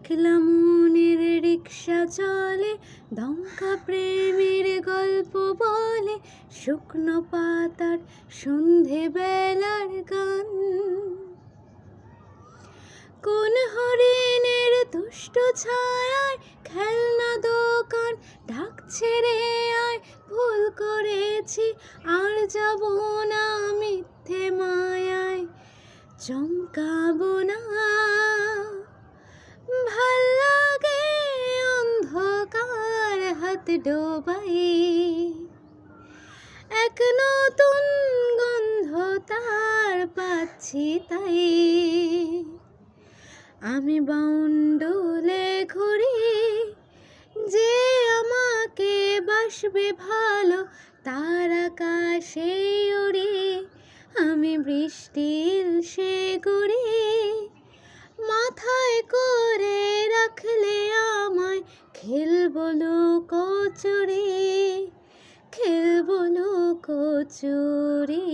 একলা মনের রিক্সা চলে, দমকা প্রেমের গল্প বলে, শুকনো পাতার সন্ধে বেলার গান। কোন হরিণের দুষ্ট ছায়ায় খেলনা দোকান ডাকছে রে আয়, ভুল করেছি আর যাব না মিথ্যে মায়ায়, চমকাবো না। ভাল লাগে অন্ধকার হাত ডোবাই, এক নতুন গন্ধ তার পাচ্ছি তাই। আমি বাউন্ডুলে ঘুরি, যে আমাকে বাসবে ভালো তার আকাশে উড়ি। আমি বৃষ্টির সে গুড়ি, মাথায় করে রাখলে আমায় খেলবো লুকোচুরি, খেলবো লুকোচুরি।